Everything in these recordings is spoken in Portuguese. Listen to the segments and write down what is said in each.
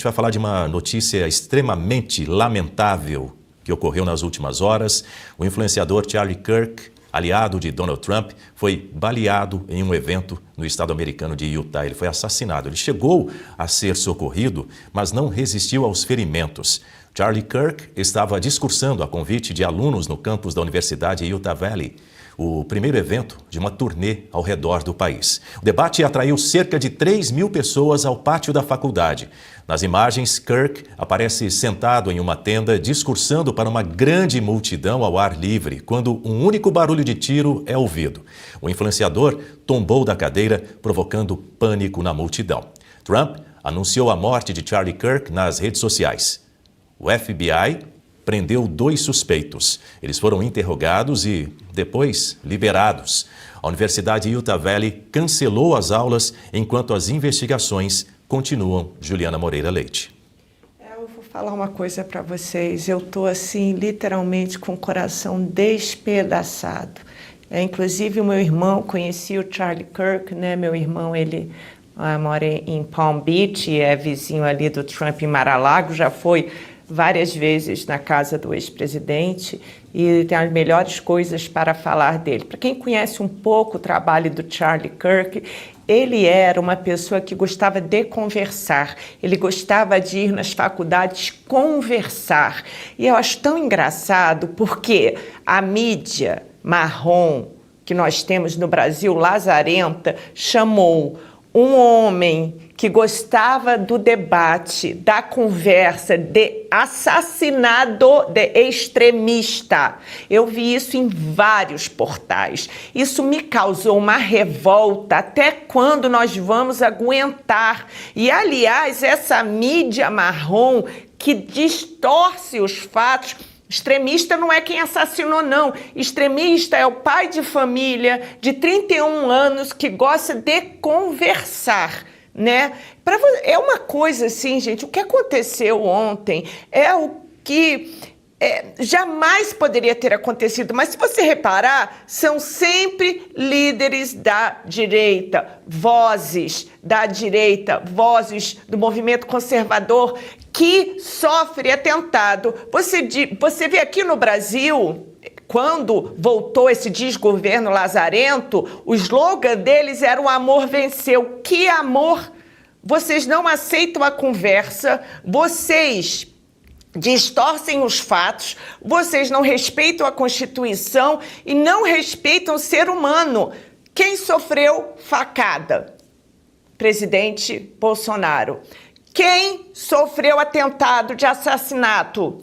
vai falar de uma notícia extremamente lamentável que ocorreu nas últimas horas. O influenciador Charlie Kirk, aliado de Donald Trump, foi baleado em um evento no estado americano de Utah. Ele foi assassinado. Ele chegou a ser socorrido, mas não resistiu aos ferimentos. Charlie Kirk estava discursando a convite de alunos no campus da Universidade Utah Valley, o primeiro evento de uma turnê ao redor do país. O debate atraiu cerca de 3.000 pessoas ao pátio da faculdade. Nas imagens, Kirk aparece sentado em uma tenda discursando para uma grande multidão ao ar livre, quando um único barulho de tiro é ouvido. O influenciador tombou da cadeira, provocando pânico na multidão. Trump anunciou a morte de Charlie Kirk nas redes sociais. O FBI prendeu 2 suspeitos. Eles foram interrogados e, depois, liberados. A Universidade Utah Valley cancelou as aulas enquanto as investigações continuam. Juliana Moreira Leite. Eu vou falar uma coisa para vocês. Eu estou, assim, literalmente com o coração despedaçado. Inclusive, o meu irmão conhecia o Charlie Kirk, né? Meu irmão, ele mora em Palm Beach, é vizinho ali do Trump em Mar-a-Lago, já foi várias vezes na casa do ex-presidente e tem as melhores coisas para falar dele. Para quem conhece um pouco o trabalho do Charlie Kirk, ele era uma pessoa que gostava de conversar, ele gostava de ir nas faculdades conversar. E eu acho tão engraçado porque a mídia marrom que nós temos no Brasil, lazarenta, chamou um homem que gostava do debate, da conversa, de assassinado de extremista. Eu vi isso em vários portais. Isso me causou uma revolta. Até quando nós vamos aguentar? E, aliás, essa mídia marrom que distorce os fatos. Extremista não é quem assassinou, não. Extremista é o pai de família de 31 anos que gosta de conversar, né? É uma coisa assim, gente, o que aconteceu ontem é o que jamais poderia ter acontecido, mas se você reparar, são sempre líderes da direita, vozes da direita, vozes do movimento conservador que sofre atentado. Você vê aqui no Brasil, quando voltou esse desgoverno lazarento, o slogan deles era "o amor venceu". Que amor? Vocês não aceitam a conversa, vocês distorcem os fatos, vocês não respeitam a Constituição e não respeitam o ser humano. Quem sofreu facada? Presidente Bolsonaro. Quem sofreu atentado de assassinato?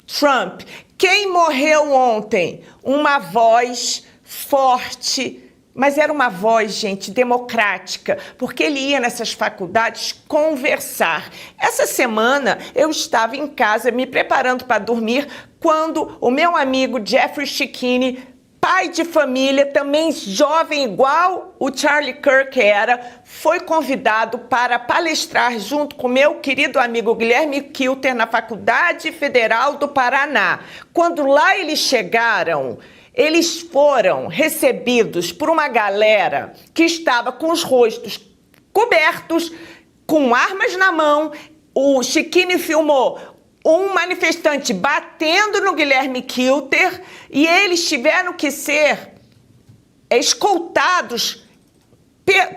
Trump. Quem morreu ontem? Uma voz forte, mas era uma voz, gente, democrática, porque ele ia nessas faculdades conversar. Essa semana eu estava em casa me preparando para dormir quando o meu amigo Jeffrey Schickini, pai de família, também jovem igual o Charlie Kirk era, foi convidado para palestrar junto com meu querido amigo Guilherme Kilter na Faculdade Federal do Paraná. Quando lá eles chegaram, eles foram recebidos por uma galera que estava com os rostos cobertos, com armas na mão. O Schickini filmou um manifestante batendo no Guilherme Kilter e eles tiveram que ser escoltados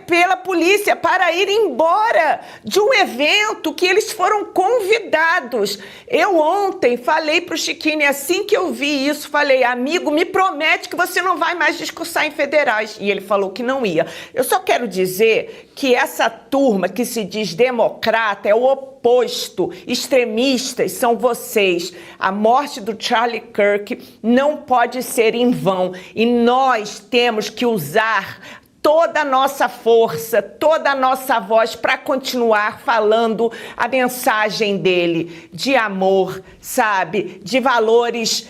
pela polícia para ir embora de um evento que eles foram convidados. Eu ontem falei para o Schickini, assim que eu vi isso, falei: amigo, me promete que você não vai mais discursar em federais. E ele falou que não ia. Eu só quero dizer que essa turma que se diz democrata é o oposto. Extremistas são vocês. A morte do Charlie Kirk não pode ser em vão. E nós temos que usar toda a nossa força, toda a nossa voz para continuar falando a mensagem dele de amor, sabe? De valores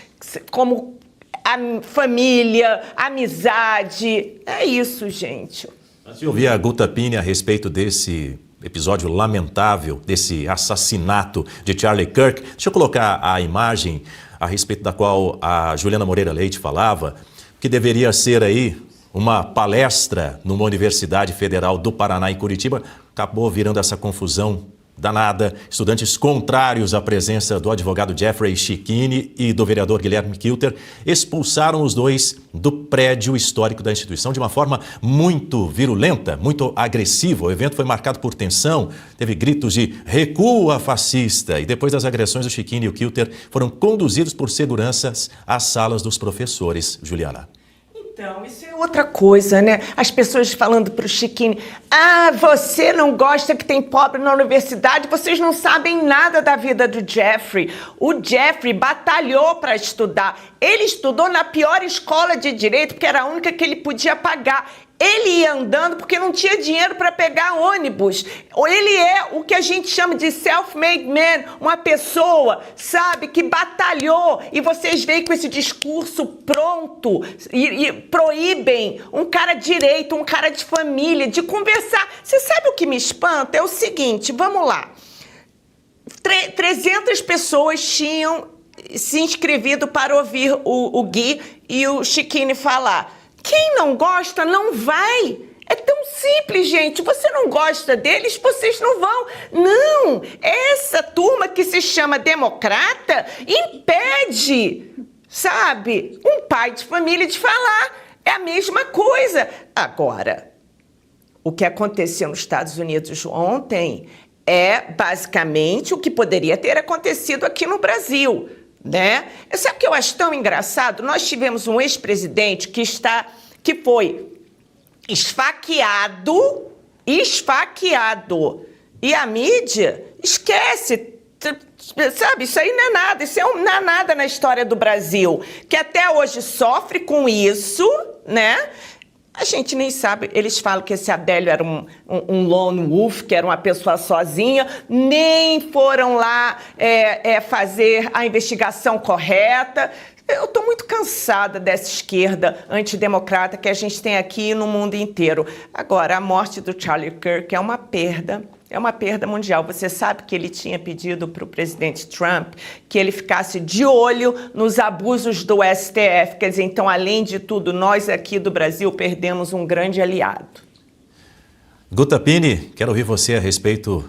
como a família, amizade. É isso, gente. Antes de ouvir a Guta Pini a respeito desse episódio lamentável, desse assassinato de Charlie Kirk, deixa eu colocar a imagem a respeito da qual a Juliana Moreira Leite falava, que deveria ser aí uma palestra numa Universidade Federal do Paraná, em Curitiba. Acabou virando essa confusão danada. Estudantes contrários à presença do advogado Jeffrey Schickini e do vereador Guilherme Kilter expulsaram os dois do prédio histórico da instituição de uma forma muito virulenta, muito agressiva. O evento foi marcado por tensão, teve gritos de recua fascista, e depois das agressões, o Schickini e o Kilter foram conduzidos por seguranças às salas dos professores. Juliana. Então, isso é outra coisa, né? As pessoas falando para o Schickini, você não gosta que tem pobre na universidade, vocês não sabem nada da vida do Jeffrey. O Jeffrey batalhou para estudar. Ele estudou na pior escola de direito, porque era a única que ele podia pagar. Ele ia andando porque não tinha dinheiro para pegar ônibus. Ele é o que a gente chama de self-made man, uma pessoa, sabe, que batalhou. E vocês veem com esse discurso pronto e proíbem um cara direito, um cara de família, de conversar. Você sabe o que me espanta? É o seguinte, vamos lá. 300 pessoas tinham se inscrevido para ouvir o Gui e o Schickini falar. Quem não gosta, não vai. É tão simples, gente. Você não gosta deles, vocês não vão. Não, essa turma que se chama democrata impede, sabe, um pai de família de falar. É a mesma coisa. Agora, o que aconteceu nos Estados Unidos ontem é basicamente o que poderia ter acontecido aqui no Brasil. Né? Sabe o que eu acho tão engraçado? Nós tivemos um ex-presidente que foi esfaqueado, e a mídia esquece, sabe? Isso aí não é nada, não é nada na história do Brasil, que até hoje sofre com isso, né? A gente nem sabe, eles falam que esse Adélio era um lone wolf, que era uma pessoa sozinha, nem foram lá fazer a investigação correta. Eu estou muito cansada dessa esquerda antidemocrata que a gente tem aqui no mundo inteiro. Agora, a morte do Charlie Kirk é uma perda mundial. Você sabe que ele tinha pedido para o presidente Trump que ele ficasse de olho nos abusos do STF. Quer dizer, então, além de tudo, nós aqui do Brasil perdemos um grande aliado. Guta Pini, quero ouvir você a respeito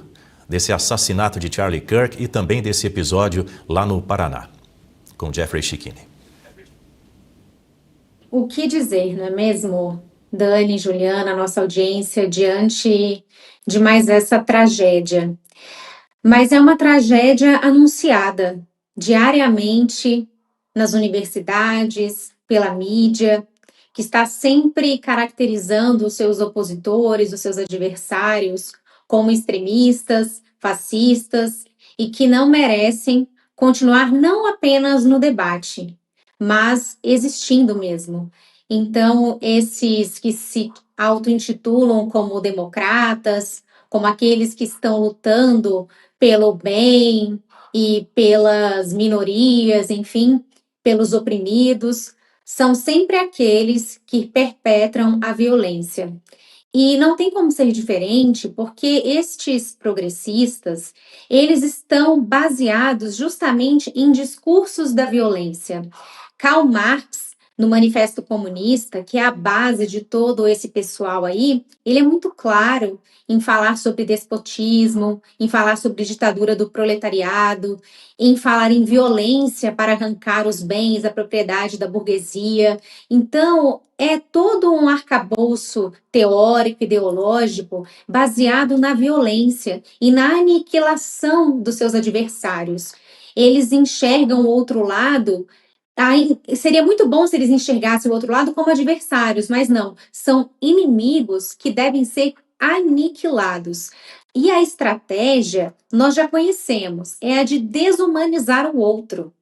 desse assassinato de Charlie Kirk e também desse episódio lá no Paraná, com Jeffrey Schickini. O que dizer, não é mesmo, Dani, Juliana, nossa audiência, diante de mais essa tragédia? Mas é uma tragédia anunciada diariamente nas universidades, pela mídia, que está sempre caracterizando os seus opositores, os seus adversários, como extremistas, fascistas, e que não merecem continuar não apenas no debate, mas existindo mesmo. Então, esses que se auto-intitulam como democratas, como aqueles que estão lutando pelo bem e pelas minorias, enfim, pelos oprimidos, são sempre aqueles que perpetram a violência. E não tem como ser diferente, porque estes progressistas, eles estão baseados justamente em discursos da violência. Karl Marx, no Manifesto Comunista, que é a base de todo esse pessoal aí, ele é muito claro em falar sobre despotismo, em falar sobre ditadura do proletariado, em falar em violência para arrancar os bens, a propriedade da burguesia. Então, é todo um arcabouço teórico, ideológico, baseado na violência e na aniquilação dos seus adversários. Eles enxergam o outro lado. Seria muito bom se eles enxergassem o outro lado como adversários, mas não, são inimigos que devem ser aniquilados. E a estratégia, nós já conhecemos, é a de desumanizar o outro,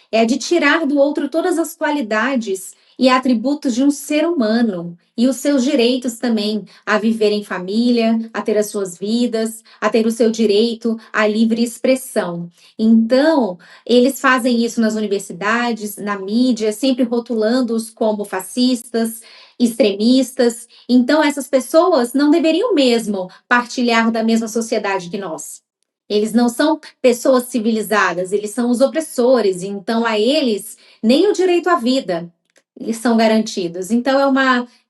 é a de tirar do outro todas as qualidades e atributos de um ser humano, e os seus direitos também, a viver em família, a ter as suas vidas, a ter o seu direito à livre expressão. Então, eles fazem isso nas universidades, na mídia, sempre rotulando-os como fascistas, extremistas. Então, essas pessoas não deveriam mesmo partilhar da mesma sociedade que nós. Eles não são pessoas civilizadas, eles são os opressores, então a eles nem o direito à vida eles são garantidos. Então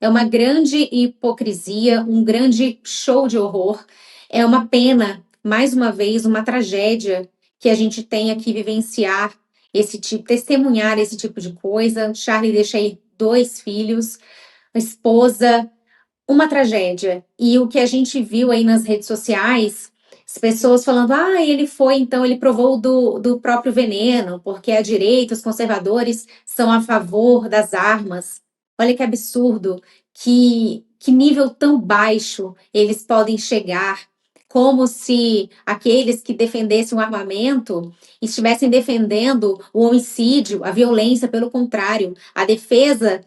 é uma grande hipocrisia, um grande show de horror. É uma pena mais uma vez, uma tragédia que a gente tenha que vivenciar testemunhar esse tipo de coisa. O Charlie deixa aí 2 filhos, a esposa, uma tragédia. E o que a gente viu aí nas redes sociais, as pessoas falando, ele provou do próprio veneno, porque a direita, os conservadores são a favor das armas. Olha que absurdo, que nível tão baixo eles podem chegar, como se aqueles que defendessem o armamento estivessem defendendo o homicídio, a violência. Pelo contrário, a defesa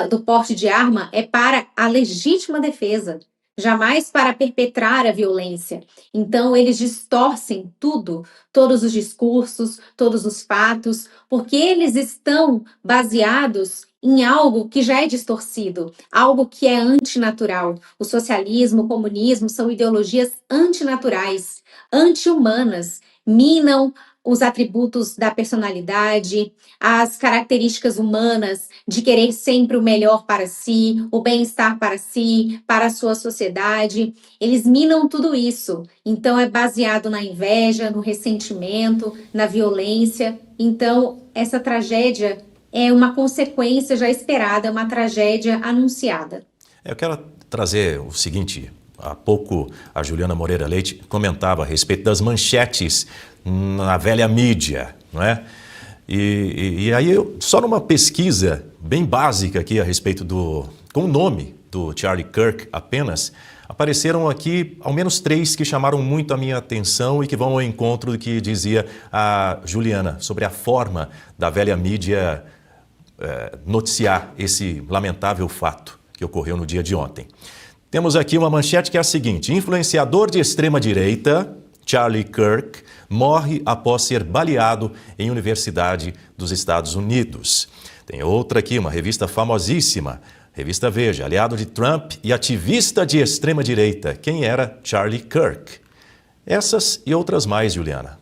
do porte de arma é para a legítima defesa, jamais para perpetrar a violência. Então, eles distorcem tudo, todos os discursos, todos os fatos, porque eles estão baseados em algo que já é distorcido, algo que é antinatural. O socialismo, o comunismo são ideologias antinaturais, anti-humanas, minam os atributos da personalidade, as características humanas de querer sempre o melhor para si, o bem-estar para si, para a sua sociedade. Eles minam tudo isso. Então, é baseado na inveja, no ressentimento, na violência. Então, essa tragédia é uma consequência já esperada, é uma tragédia anunciada. Eu quero trazer o seguinte: há pouco a Juliana Moreira Leite comentava a respeito das manchetes na velha mídia, não é? E aí, só numa pesquisa bem básica aqui a respeito com o nome do Charlie Kirk apenas, apareceram aqui ao menos 3 que chamaram muito a minha atenção e que vão ao encontro do que dizia a Juliana sobre a forma da velha mídia noticiar esse lamentável fato que ocorreu no dia de ontem. Temos aqui uma manchete que é a seguinte: influenciador de extrema-direita, Charlie Kirk, morre após ser baleado em Universidade dos Estados Unidos. Tem outra aqui, uma revista famosíssima, revista Veja, aliado de Trump e ativista de extrema-direita. Quem era Charlie Kirk? Essas e outras mais, Juliana.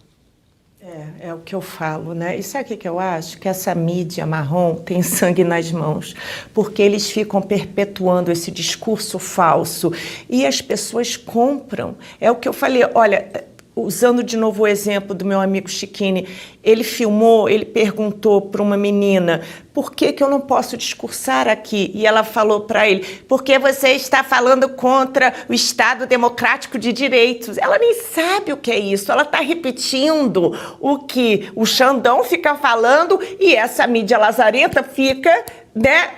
É o que eu falo, né? E sabe o que eu acho? Que essa mídia marrom tem sangue nas mãos, porque eles ficam perpetuando esse discurso falso e as pessoas compram. É o que eu falei, olha, usando de novo o exemplo do meu amigo Chiquini, ele filmou, ele perguntou para uma menina, por que eu não posso discursar aqui? E ela falou para ele, porque você está falando contra o Estado Democrático de Direitos. Ela nem sabe o que é isso, ela está repetindo o que o Xandão fica falando e essa mídia lazarenta fica, né,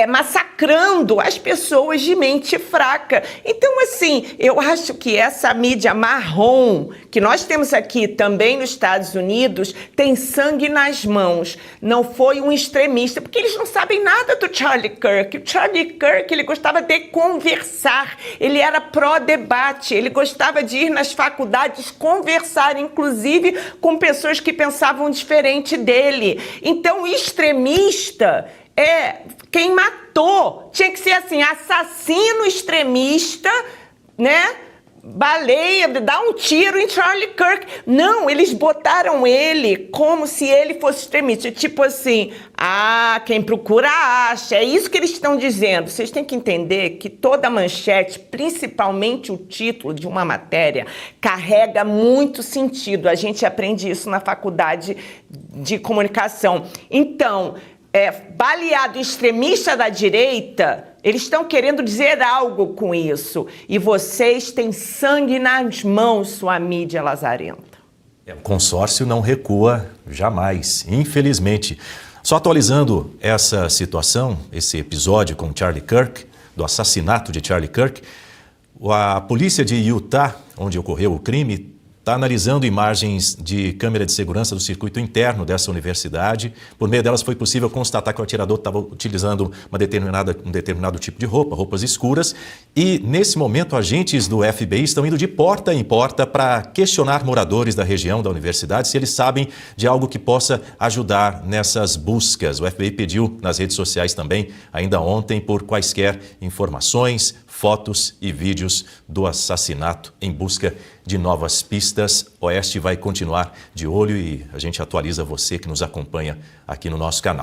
massacrando as pessoas de mente fraca. Então, assim, eu acho que essa mídia marrom que nós temos aqui também nos Estados Unidos tem sangue nas mãos. Não foi um extremista, porque eles não sabem nada do Charlie Kirk. O Charlie Kirk, ele gostava de conversar, ele era pró-debate, ele gostava de ir nas faculdades conversar, inclusive com pessoas que pensavam diferente dele. Então, o extremista quem matou. Tinha que ser assim, assassino extremista, né? Baleia, dá um tiro em Charlie Kirk. Não, eles botaram ele como se ele fosse extremista. Tipo assim, quem procura acha. É isso que eles estão dizendo. Vocês têm que entender que toda manchete, principalmente o título de uma matéria, carrega muito sentido. A gente aprende isso na faculdade de comunicação. Então, baleado extremista da direita, eles estão querendo dizer algo com isso. E vocês têm sangue nas mãos, sua mídia lazarenta. O consórcio não recua jamais, infelizmente. Só atualizando essa situação, esse episódio com Charlie Kirk, do assassinato de Charlie Kirk, a polícia de Utah, onde ocorreu o crime, está analisando imagens de câmera de segurança do circuito interno dessa universidade. Por meio delas foi possível constatar que o atirador estava utilizando um determinado tipo de roupas escuras. E, nesse momento, agentes do FBI estão indo de porta em porta para questionar moradores da região da universidade se eles sabem de algo que possa ajudar nessas buscas. O FBI pediu nas redes sociais também, ainda ontem, por quaisquer informações, fotos e vídeos do assassinato em busca de novas pistas. O Oeste vai continuar de olho e a gente atualiza você que nos acompanha aqui no nosso canal.